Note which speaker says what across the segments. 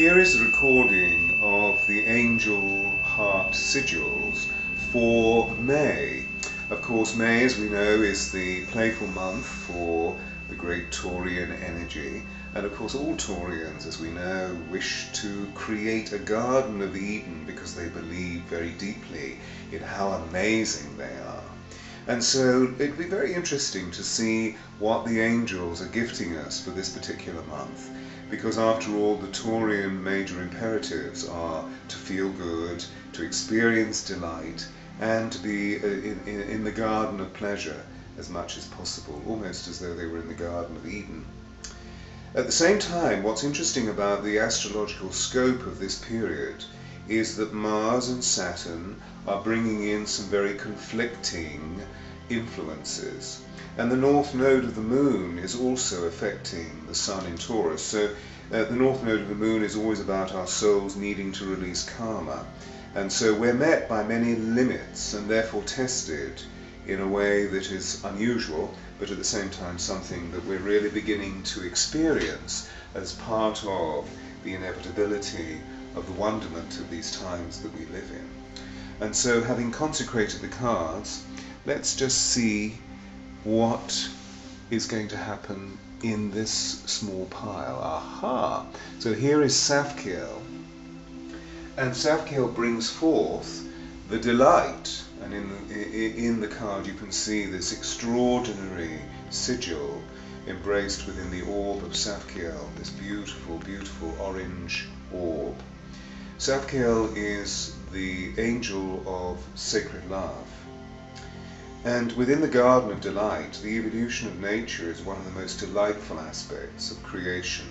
Speaker 1: here is a recording of the angel heart sigils for May. Of course, May, as we know, is the playful month for the great Taurian energy. And of course, all Taurians, as we know, wish to create a Garden of Eden because they believe very deeply in how amazing they are. And so it'd be very interesting to see what the angels are gifting us for this particular month, because after all, the Taurian major imperatives are to feel good, to experience delight, and to be in the garden of pleasure as much as possible, almost as though they were in the Garden of Eden. At the same time, what's interesting about the astrological scope of this period is that Mars and Saturn are bringing in some very conflicting influences. And the north node of the moon is also affecting the sun in Taurus. So the north node of the moon is always about our souls needing to release karma. And so we're met by many limits and therefore tested in a way that is unusual, but at the same time something that we're really beginning to experience as part of the inevitability of the wonderment of these times that we live in. And so, having consecrated the cards, let's just see what is going to happen in this small pile. Aha! So here is Sigil, and Sigil brings forth the delight, and in the card you can see this extraordinary sigil embraced within the orb of Sigil, this beautiful, beautiful orange orb. Sigil is the angel of sacred love. And within the Garden of Delight, the evolution of nature is one of the most delightful aspects of creation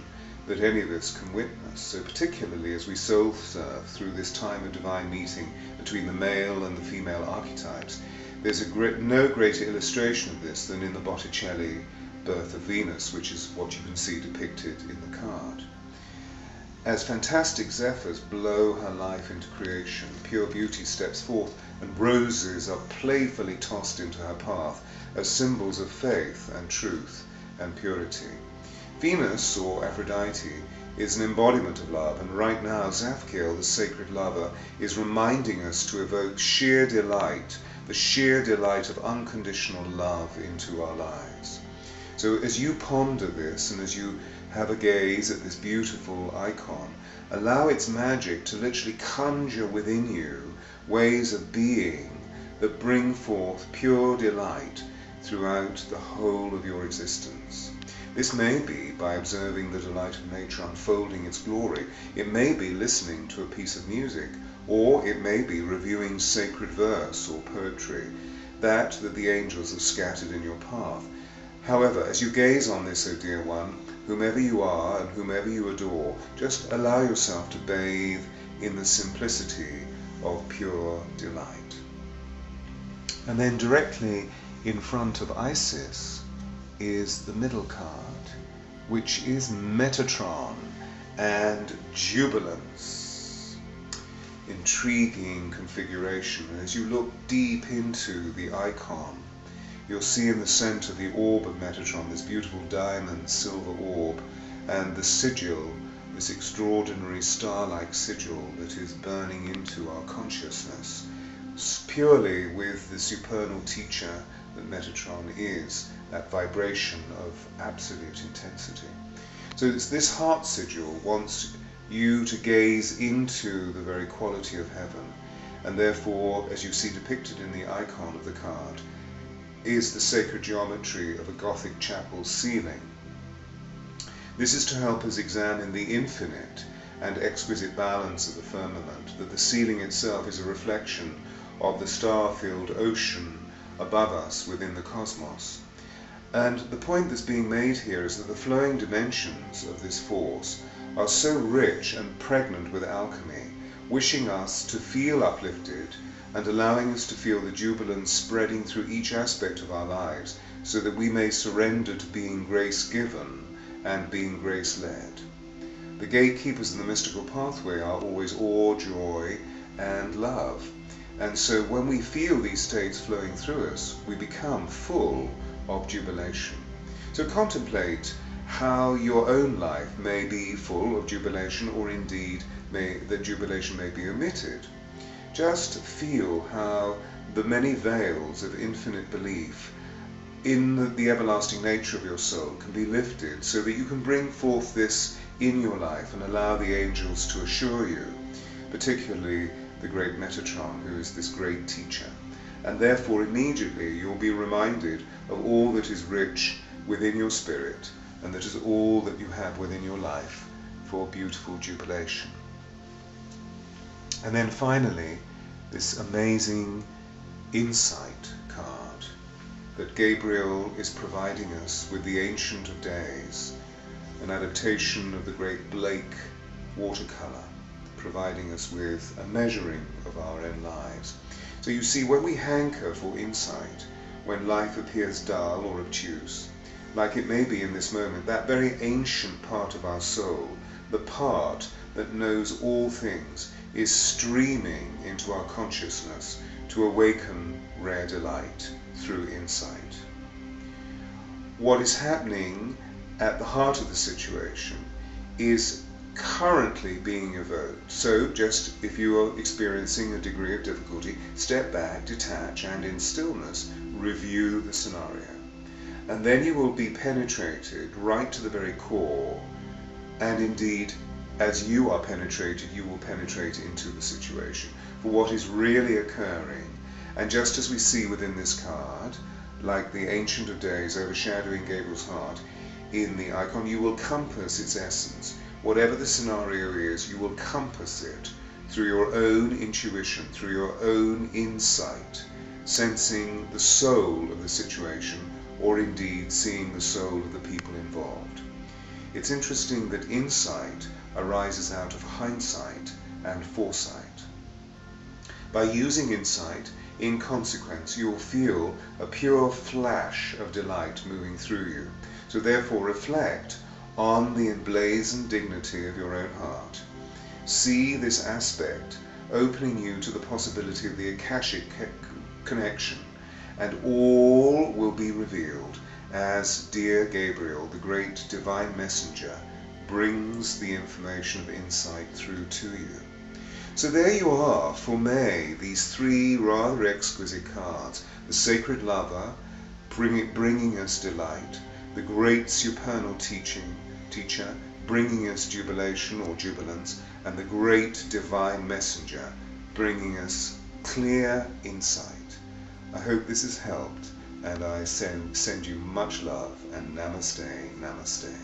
Speaker 1: that any of us can witness. So particularly as we soul serve through this time of divine meeting between the male and the female archetypes, there's no greater illustration of this than in the Botticelli Birth of Venus, which is what you can see depicted in the card. As fantastic zephyrs blow her life into creation, pure beauty steps forth, and roses are playfully tossed into her path as symbols of faith and truth and purity. Venus, or Aphrodite, is an embodiment of love, and right now Sigil, the sacred lover, is reminding us to evoke sheer delight, the sheer delight of unconditional love into our lives. So as you ponder this, and as you have a gaze at this beautiful icon, allow its magic to literally conjure within you ways of being that bring forth pure delight throughout the whole of your existence. This may be by observing the delight of nature unfolding its glory. It may be listening to a piece of music, or it may be reviewing sacred verse or poetry, that the angels have scattered in your path. However, as you gaze on this, O dear one, whomever you are and whomever you adore, just allow yourself to bathe in the simplicity of pure delight. And then directly in front of Isis is the middle card, which is Metatron and Jubilance. Intriguing configuration. And as you look deep into the icon, you'll see in the center the orb of Metatron, this beautiful diamond silver orb, and the sigil, this extraordinary star-like sigil that is burning into our consciousness, purely with the supernal teacher that Metatron is, that vibration of absolute intensity. So it's this heart sigil wants you to gaze into the very quality of heaven, and therefore, as you see depicted in the icon of the card, is the sacred geometry of a Gothic chapel ceiling. This is to help us examine the infinite and exquisite balance of the firmament, that the ceiling itself is a reflection of the star-filled ocean above us within the cosmos. And the point that's being made here is that the flowing dimensions of this force are so rich and pregnant with alchemy, wishing us to feel uplifted and allowing us to feel the jubilance spreading through each aspect of our lives, so that we may surrender to being grace-given and being grace-led. The gatekeepers in the mystical pathway are always awe, joy, and love. And so when we feel these states flowing through us, we become full of jubilation. So contemplate how your own life may be full of jubilation, or indeed that jubilation may be omitted. Just feel how the many veils of infinite belief in the everlasting nature of your soul can be lifted, so that you can bring forth this in your life and allow the angels to assure you, particularly the great Metatron, who is this great teacher. And therefore immediately you'll be reminded of all that is rich within your spirit, and that is all that you have within your life for beautiful jubilation. And then finally, this amazing insight card that Gabriel is providing us with, the Ancient of Days, an adaptation of the great Blake watercolour, providing us with a measuring of our own lives. So you see, when we hanker for insight, when life appears dull or obtuse, like it may be in this moment, that very ancient part of our soul, the part that knows all things, is streaming into our consciousness to awaken rare delight through insight. What is happening at the heart of the situation is currently being evoked. So just if you are experiencing a degree of difficulty, step back, detach, and in stillness review the scenario. And then you will be penetrated right to the very core, and indeed, as you are penetrated, you will penetrate into the situation for what is really occurring. And just as we see within this card, like the Ancient of Days overshadowing Gabriel's heart in the icon, you will compass its essence. Whatever the scenario is, you will compass it through your own intuition, through your own insight, sensing the soul of the situation, or indeed seeing the soul of the people involved. It's interesting that insight arises out of hindsight and foresight. By using insight, in consequence, you'll feel a pure flash of delight moving through you. So therefore reflect on the emblazoned dignity of your own heart. See this aspect opening you to the possibility of the Akashic connection, and all will be revealed as dear Gabriel, the great divine messenger, brings the information of insight through to you. So there you are for May, these three rather exquisite cards: the Sacred Lover, bringing us delight; the great supernal teacher, bringing us jubilation or jubilance; and the great divine messenger, bringing us clear insight. I hope this has helped, and I send you much love, and namaste, namaste.